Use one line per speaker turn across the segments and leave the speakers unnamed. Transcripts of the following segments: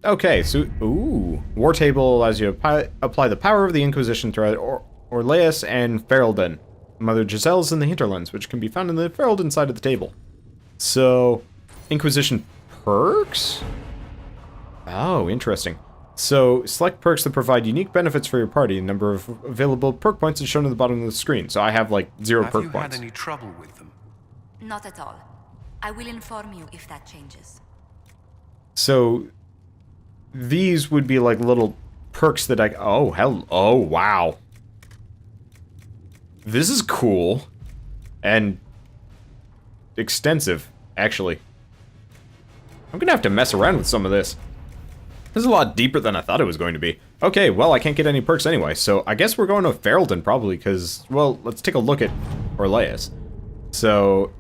Okay, so, ooh. War Table allows you to apply the power of the Inquisition throughout Orleas and Ferelden. Mother Giselle's in the hinterlands, which can be found in the Ferelden side of the table. So, Inquisition perks? Oh, interesting. So, select perks that provide unique benefits for your party. The number of available perk points is shown at the bottom of the screen. So I have, like, 0 perk points.
Have you had any trouble with them?
Not at all. I will inform you if that changes.
So, these would be, like, little perks that I... Oh, hell... Oh, wow. This is cool. And extensive, actually. I'm gonna have to mess around with some of this. This is a lot deeper than I thought it was going to be. Okay, well, I can't get any perks anyway, so I guess we're going to Ferelden probably, because, well, let's take a look at Orleas. So,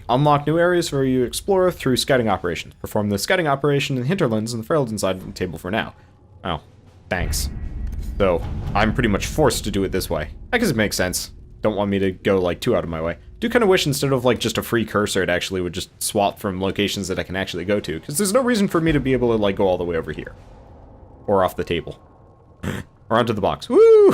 unlock new areas for you explore through scouting operations. Perform the scouting operation in the hinterlands and the Ferelden side of the table for now. Oh, thanks. So, I'm pretty much forced to do it this way. I guess it makes sense. Don't want me to go, like, too out of my way. Do kind of wish instead of, like, just a free cursor, it actually would just swap from locations that I can actually go to, because there's no reason for me to be able to, like, go all the way over here. Or off the table. Or onto the box. Woo!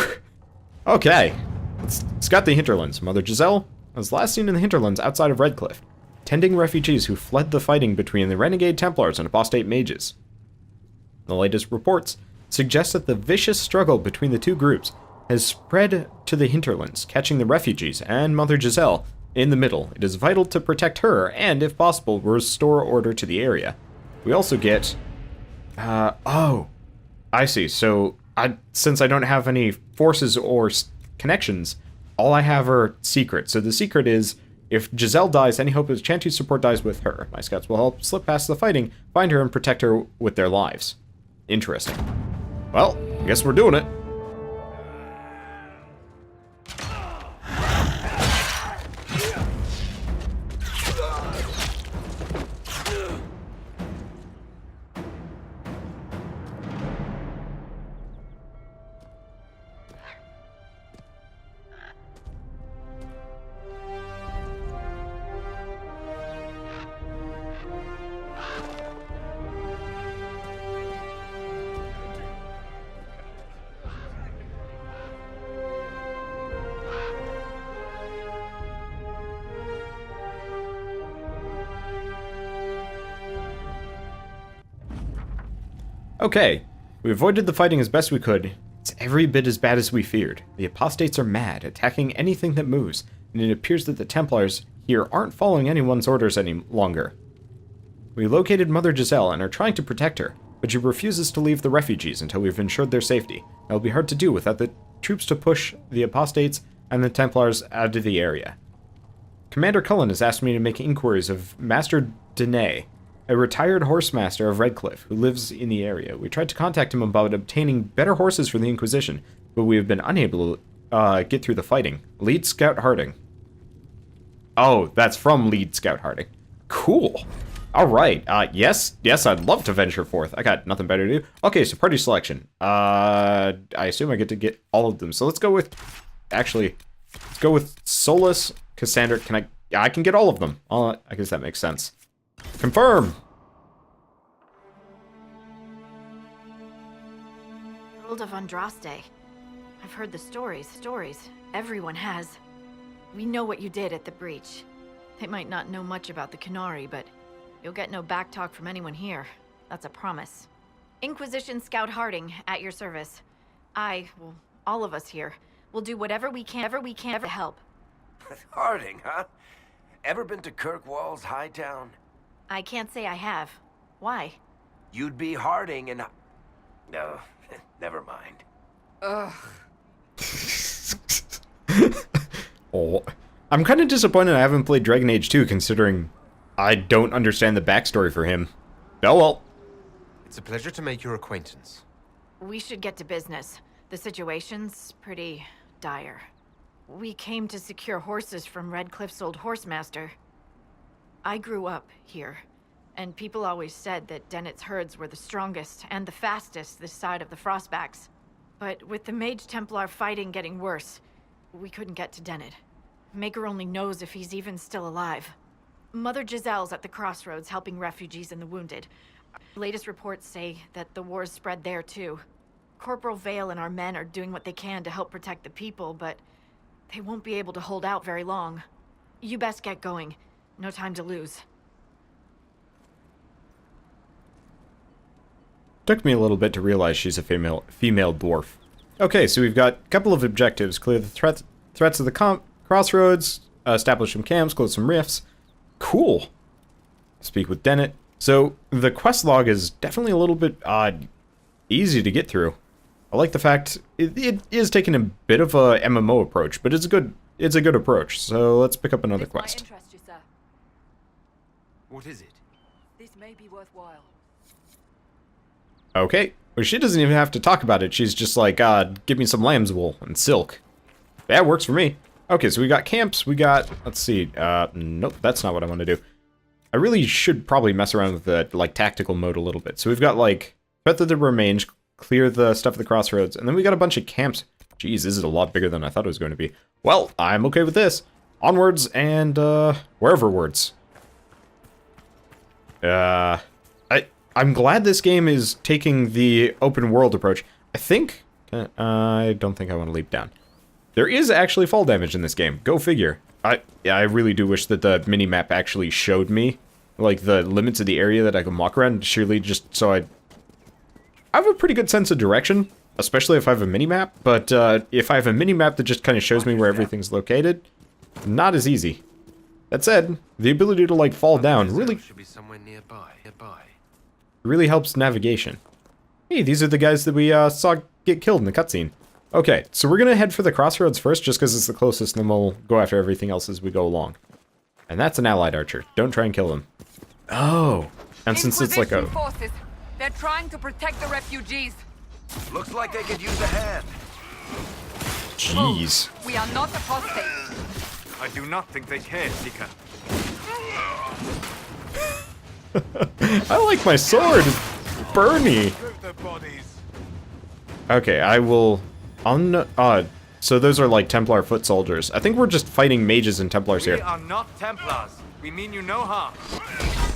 Okay. Let's scout the hinterlands. Mother Giselle was last seen in the hinterlands outside of Redcliffe, tending refugees who fled the fighting between the renegade Templars and apostate mages. The latest reports suggest that the vicious struggle between the two groups has spread to the hinterlands, catching the refugees and Mother Giselle in the middle. It is vital to protect her and, if possible, restore order to the area. We also get... oh... I see. So, since I don't have any forces or connections, all I have are secrets. So the secret is, if Giselle dies, any hope of Chantu's support dies with her. My scouts will help slip past the fighting, find her, and protect her with their lives. Interesting. Well, I guess we're doing it. Okay, we avoided the fighting as best we could. It's every bit as bad as we feared. The apostates are mad, attacking anything that moves, and it appears that the Templars here aren't following anyone's orders any longer. We located Mother Giselle and are trying to protect her, but she refuses to leave the refugees until we've ensured their safety. It'll be hard to do without the troops to push the apostates and the Templars out of the area. Commander Cullen has asked me to make inquiries of Master Dene, a retired horsemaster of Redcliffe who lives in the area. We tried to contact him about obtaining better horses for the Inquisition, but we have been unable to get through the fighting. Lead Scout Harding. Oh, that's from Lead Scout Harding. Cool. Alright, yes, I'd love to venture forth. I got nothing better to do. Okay, so party selection. I assume I get to get all of them. So let's go with, actually, let's go with Solus, Cassandra. I can get all of them. I guess that makes sense. Confirm!
World of Andraste. I've heard the stories. Everyone has. We know what you did at the breach. They might not know much about the Canary, but you'll get no backtalk from anyone here. That's a promise. Inquisition Scout Harding, at your service. Well, all of us here, will do whatever we can to help.
Harding, huh? Ever been to Kirkwall's Hightown?
I can't say I have. Why?
You'd be Harding and... No, never mind.
Ugh.
Oh, I'm kind of disappointed I haven't played Dragon Age 2, considering I don't understand the backstory for him. Oh well.
It's a pleasure to make your acquaintance.
We should get to business. The situation's pretty dire. We came to secure horses from Redcliffe's old horsemaster. I grew up here, and people always said that Dennett's herds were the strongest and the fastest this side of the Frostbacks. But with the Mage Templar fighting getting worse, we couldn't get to Dennett. Maker only knows if he's even still alive. Mother Giselle's at the crossroads helping refugees and the wounded. Latest reports say that the war's spread there too. Corporal Vale and our men are doing what they can to help protect the people, but they won't be able to hold out very long. You best get going. No time to lose.
Took me a little bit to realize she's a female dwarf. Okay, so we've got a couple of objectives. Clear the threats of the crossroads, establish some camps, close some rifts. Cool. Speak with Dennett. So, the quest log is definitely a little bit easy to get through. I like the fact it is taking a bit of a MMO approach, but it's a good approach. So let's pick up another quest.
This might interest you, sir.
What is it?
This may be worthwhile.
Okay. Well, she doesn't even have to talk about it. She's just like, give me some lamb's wool and silk. That works for me. Okay, so we got camps. We got, let's see. Nope, that's not what I want to do. I really should probably mess around with the, like, tactical mode a little bit. So we've got, like, threat to the remains, clear the stuff at the crossroads, and then we got a bunch of camps. Jeez, this is a lot bigger than I thought it was going to be. Well, I'm okay with this. Onwards and, whereverwards. I'm glad this game is taking the open world approach. I think, I don't think I want to leap down. There is actually fall damage in this game. Go figure. I really do wish that the mini-map actually showed me, like, the limits of the area that I can walk around, surely just so I have a pretty good sense of direction, especially if I have a mini-map, but if I have a mini-map that just kind of shows me where everything's located, not as easy. That said, the ability to, like, fall down really
Should be somewhere nearby.
really helps navigation. Hey, these are the guys that we saw get killed in the cutscene. Okay, so we're gonna head for the crossroads first, just because it's the closest, and then we'll go after everything else as we go along. And that's an allied archer. Don't try and kill him. Oh, and since it's like a...
Inquisition forces. They're trying to protect the refugees.
Looks like they could use a hand.
Jeez.
We are not apostate.
I do not think they care, Seeker.
I like my sword. Burny. Okay, I will... so those are like Templar foot soldiers. I think we're just fighting mages and Templars
We
here.
are not Templars. We mean you no harm.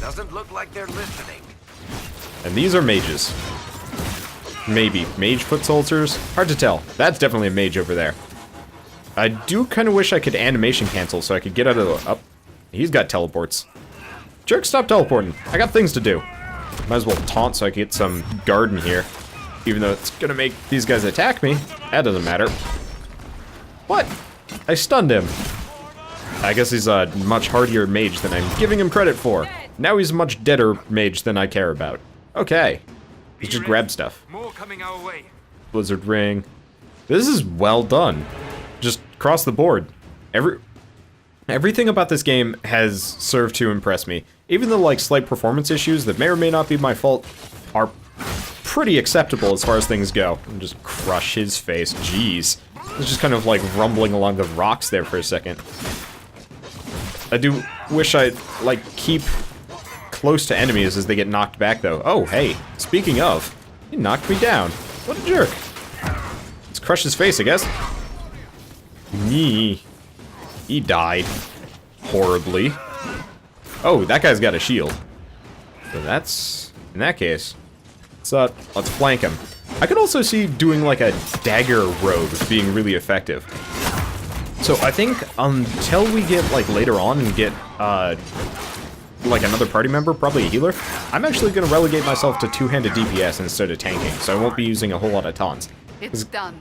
Doesn't look like they're listening.
And these are mages. Maybe. Mage foot soldiers? Hard to tell. That's definitely a mage over there. I do kind of wish I could animation cancel so I could get out of the... Oh, he's got teleports. Jerk, stop teleporting. I got things to do. Might as well taunt so I can get some guard in here. Even though it's gonna make these guys attack me. That doesn't matter. What? I stunned him. I guess he's a much hardier mage than I'm giving him credit for. Now he's a much deader mage than I care about. Okay. Let's just grab stuff.
More coming our way.
Blizzard ring. This is well done. Just across the board. Everything about this game has served to impress me. Even the, like, slight performance issues that may or may not be my fault are pretty acceptable as far as things go. And just crush his face. Jeez. It's just kind of, like, rumbling along the rocks there for a second. I do wish I'd, like, keep close to enemies as they get knocked back, though. Oh, hey. Speaking of, he knocked me down. What a jerk. Let's crush his face, I guess. Nee. He died. Horribly. Oh, that guy's got a shield. So that's... in that case, let's flank him. I could also see doing like a dagger rogue being really effective. So I think until we get like later on and get like another party member, probably a healer, I'm actually going to relegate myself to two-handed DPS instead of tanking, so I won't be using a whole lot of taunts.
It's done.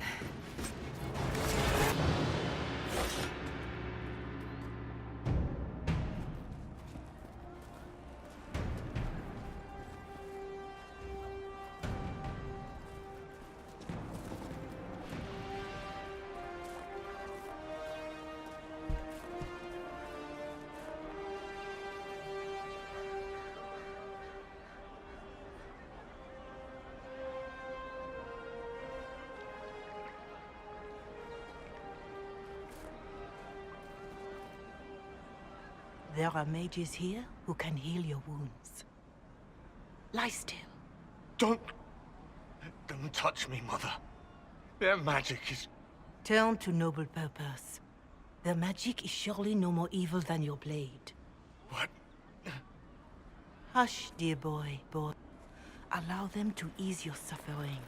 There are mages here who can heal your wounds. Lie still.
Don't touch me, Mother. Their magic is...
Turn to noble purpose. Their magic is surely no more evil than your blade.
What?
Hush, dear boy. Allow them to ease your suffering.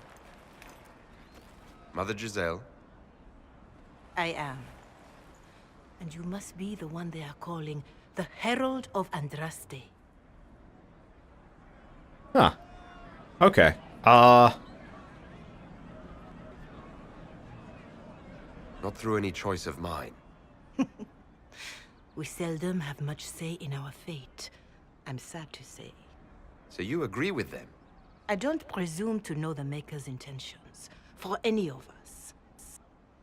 Mother Giselle?
I am. And you must be the one they are calling the Herald of Andraste.
Huh. Okay.
Not through any choice of mine.
We seldom have much say in our fate, I'm sad to say.
So you agree with them?
I don't presume to know the Maker's intentions, for any of us.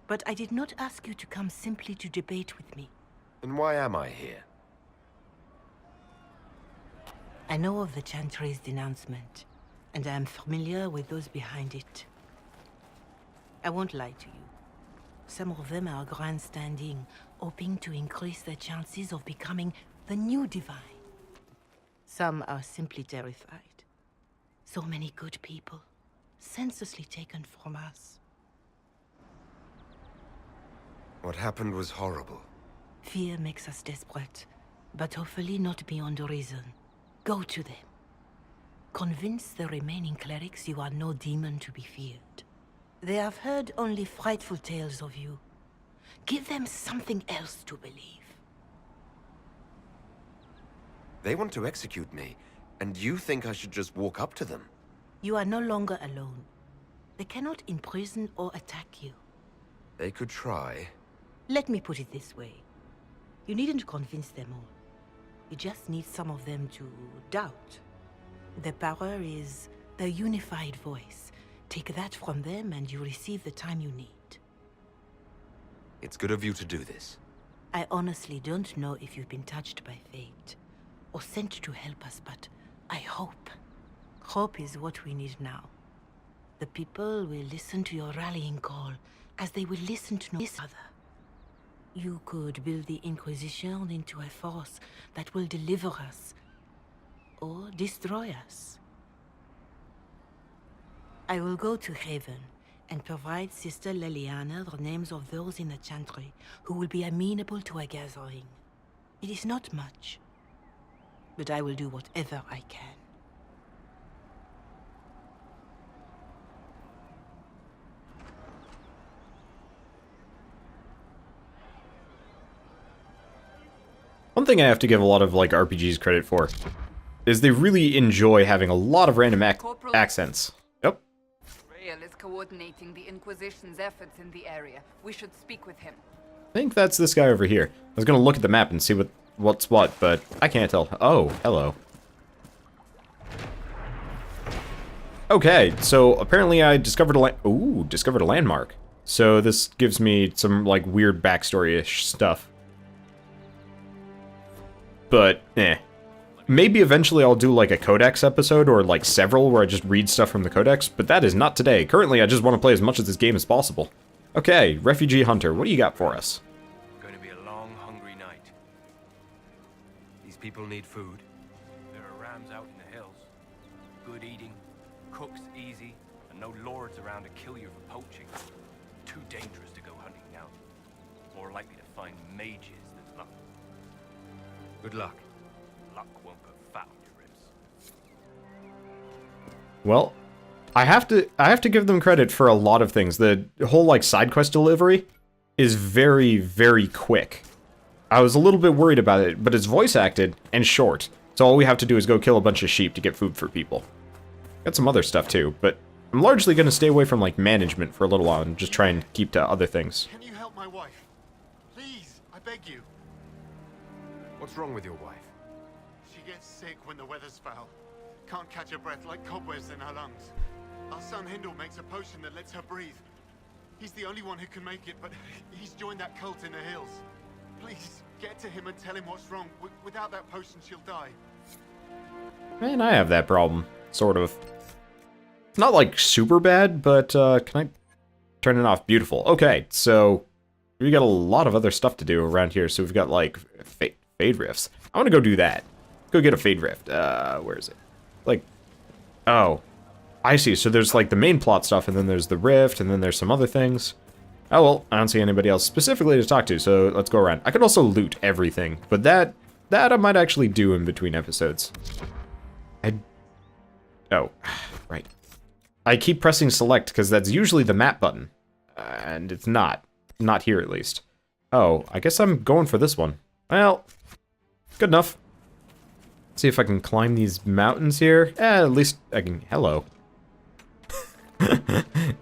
But I did not ask you to come simply to debate with me.
Then why am I here?
I know of the Chantry's denouncement, and I am familiar with those behind it. I won't lie to you. Some of them are grandstanding, hoping to increase their chances of becoming the new divine. Some are simply terrified. So many good people, senselessly taken from us.
What happened was horrible.
Fear makes us desperate, but hopefully not beyond reason. Go to them. Convince the remaining clerics you are no demon to be feared. They have heard only frightful tales of you. Give them something else to believe.
They want to execute me, and you think I should just walk up to them?
You are no longer alone. They cannot imprison or attack you.
They could try.
Let me put it this way. You needn't convince them all. You just need some of them to doubt. Their power is the unified voice. Take that from them and you receive the time you need.
It's good of you to do this.
I honestly don't know if you've been touched by fate, or sent to help us, but I hope. Hope is what we need now. The people will listen to your rallying call, as they will listen to no other. You could build the Inquisition into a force that will deliver us, or destroy us. I will go to Haven, and provide Sister Leliana the names of those in the Chantry who will be amenable to a gathering. It is not much, but I will do whatever I can.
One thing I have to give a lot of, like, RPGs credit for is they really enjoy having a lot of random accents. Yep.
Rael is coordinating the Inquisition's efforts in the area. We should speak with him.
I think that's this guy over here. I was gonna look at the map and see what's what, but I can't tell. Oh, hello. Okay, so apparently I discovered a landmark. So this gives me some, like, weird backstory-ish stuff. But, maybe eventually I'll do, like, a Codex episode, or, like, several, where I just read stuff from the Codex, but that is not today. Currently, I just want to play as much of this game as possible. Okay, Refugee Hunter, what do you got for us?
Going to be a long, hungry night. These people need food. There are rams out in the hills. Good eating, cooks easy, and no lords around to kill you for poaching. Too dangerous to go hunting now. More likely to find mages than luck. Good luck. Luck won't put fat on your ribs.
Well, I have to give them credit for a lot of things. The whole, like, side quest delivery is very, very quick. I was a little bit worried about it, but it's voice acted and short. So all we have to do is go kill a bunch of sheep to get food for people. Got some other stuff too, but I'm largely going to stay away from, like, management for a little while and just try and keep to other things.
Can you help my wife? Please, I beg you.
What's wrong with your wife?
She gets sick when the weather's foul. Can't catch her breath, like cobwebs in her lungs. Our son Hindle makes a potion that lets her breathe. He's the only one who can make it, but he's joined that cult in the hills. Please, get to him and tell him what's wrong. Without that potion, she'll die.
Man, I have that problem. Sort of. It's not, like, super bad, but, can I turn it off? Beautiful. Okay, so we got a lot of other stuff to do around here. So we've got, like, Fade Rifts. I want to go do that. Go get a Fade Rift. Where is it? Like, oh, I see. So there's, like, the main plot stuff, and then there's the Rift, and then there's some other things. Oh, well, I don't see anybody else specifically to talk to, so let's go around. I could also loot everything, but that I might actually do in between episodes. Oh. Right. I keep pressing select because that's usually the map button. And it's not. Not here, at least. Oh, I guess I'm going for this one. Well, good enough. See if I can climb these mountains here. At least I can... Hello.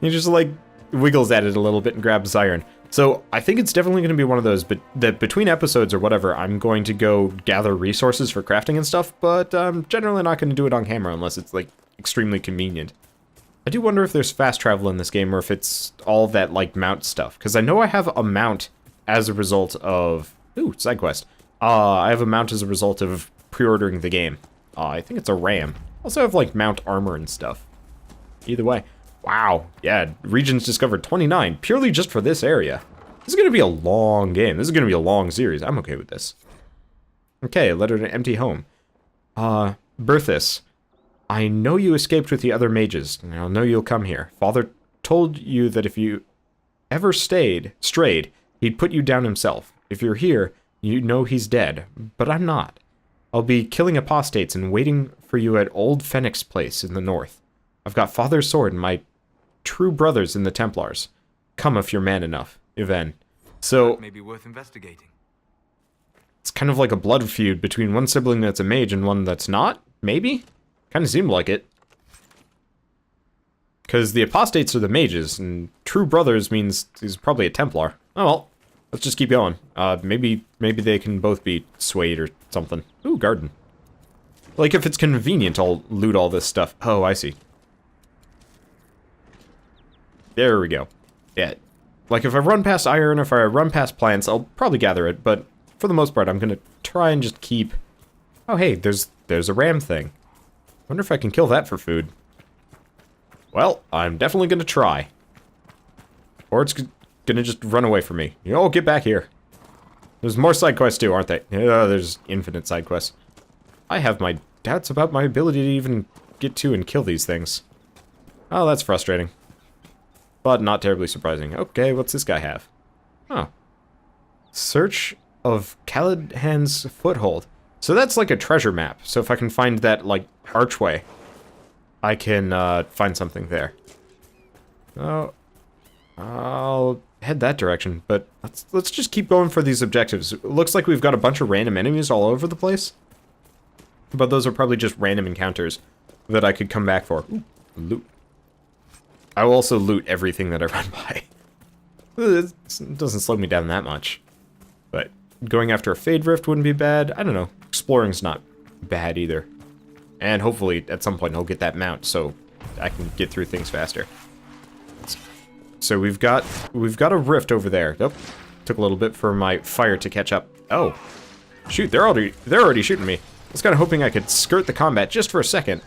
He just, like, wiggles at it a little bit and grabs iron. So, I think it's definitely going to be one of those, but that between episodes or whatever, I'm going to go gather resources for crafting and stuff, but I'm generally not going to do it on camera unless it's, like, extremely convenient. I do wonder if there's fast travel in this game, or if it's all that, like, mount stuff. Because I know I have a mount as a result of... Ooh, side quest. I have a mount as a result of pre-ordering the game. I think it's a ram. Also have, like, mount armor and stuff. Either way. Wow. Yeah, regions discovered 29, purely just for this area. This is going to be a long game. This is going to be a long series. I'm okay with this. Okay, letter to empty home. Berthus. I know you escaped with the other mages, and I know you'll come here. Father told you that if you ever strayed, he'd put you down himself. If you're here, you know he's dead, but I'm not. I'll be killing apostates and waiting for you at Old Phoenix Place in the north. I've got Father's sword and my true brothers in the Templars. Come if you're man enough, Yvain. So,
That may be worth investigating.
it's kind of like a blood feud between one sibling that's a mage and one that's not, maybe? Kind of seemed like it. Because the apostates are the mages, and true brothers means he's probably a Templar. Oh well, let's just keep going. Maybe they can both be swayed or something. Ooh, garden. Like, if it's convenient, I'll loot all this stuff. Oh, I see. There we go. Yeah. Like, if I run past iron, if I run past plants, I'll probably gather it, but for the most part, I'm gonna try and just keep... Oh, hey, there's a ram thing. Wonder if I can kill that for food. Well, I'm definitely gonna try. Or it's gonna just run away from me. You know, get back here. There's more side quests too, aren't they? Yeah, there's infinite side quests. I have my doubts about my ability to even get to and kill these things. Oh, that's frustrating. But not terribly surprising. Okay, what's this guy have? Oh. Search of Caladhan's Foothold. So that's like a treasure map. So if I can find that, like, archway, I can find something there. Oh, I'll head that direction, but let's just keep going for these objectives. It looks like we've got a bunch of random enemies all over the place. But those are probably just random encounters that I could come back for. Ooh, loot. I will also loot everything that I run by. It doesn't slow me down that much. But going after a Fade Rift wouldn't be bad. I don't know. Exploring's not bad either. And hopefully at some point I'll get that mount so I can get through things faster. So we've got a rift over there. Nope. Took a little bit for my fire to catch up. Oh. Shoot, they're already shooting me. I was kind of hoping I could skirt the combat just for a second.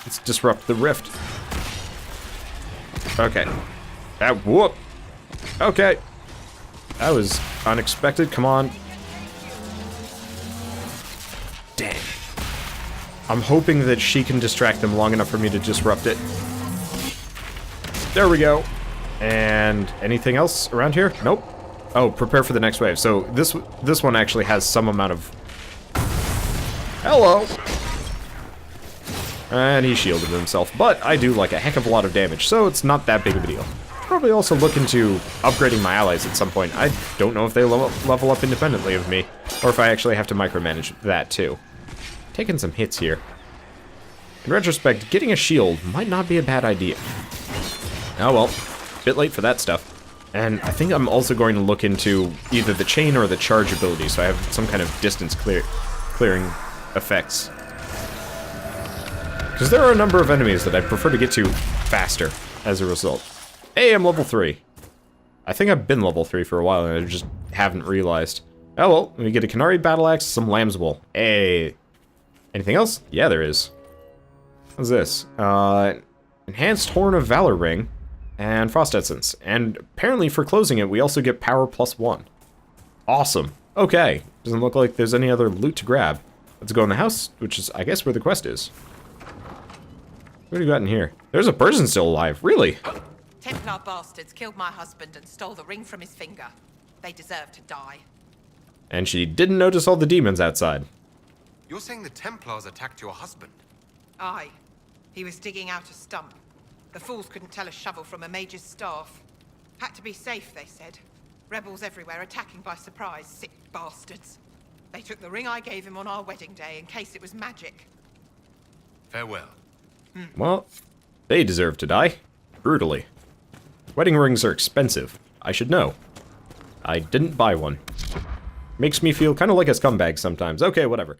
Let's disrupt the rift. Okay. Whoop. Okay. That was unexpected. Come on. Dang. I'm hoping that she can distract them long enough for me to disrupt it. There we go. And anything else around here? Nope. Oh, prepare for the next wave. So this one actually has some amount of... Hello! And he shielded himself, but I do like a heck of a lot of damage, so it's not that big of a deal. Probably also look into upgrading my allies at some point. I don't know if they level up independently of me, or if I actually have to micromanage that too. Taking some hits here. In retrospect, getting a shield might not be a bad idea. Oh well, bit late for that stuff. And I think I'm also going to look into either the chain or the charge ability, so I have some kind of distance clearing effects. Because there are a number of enemies that I prefer to get to faster as a result. Hey, I'm level 3. I think I've been level 3 for a while and I just haven't realized. Oh well, we get a Canary Battle Axe, some Lamb's Wool. Hey. Anything else? Yeah, there is. What's this? Enhanced Horn of Valor Ring and Frost Essence. And apparently for closing it, we also get Power +1. Awesome. Okay. Doesn't look like there's any other loot to grab. Let's go in the house, which is, I guess, where the quest is. What do you got in here? There's a person still alive. Really?
Templar bastards killed my husband and stole the ring from his finger. They deserve to die.
And she didn't notice all the demons outside.
You're saying the Templars attacked your husband?
Aye. He was digging out a stump. The fools couldn't tell a shovel from a mage's staff. Had to be safe, they said. Rebels everywhere attacking by surprise, sick bastards. They took the ring I gave him on our wedding day in case it was magic.
Farewell.
Well, they deserve to die. Brutally. Wedding rings are expensive. I should know. I didn't buy one. Makes me feel kind of like a scumbag sometimes. Okay, whatever.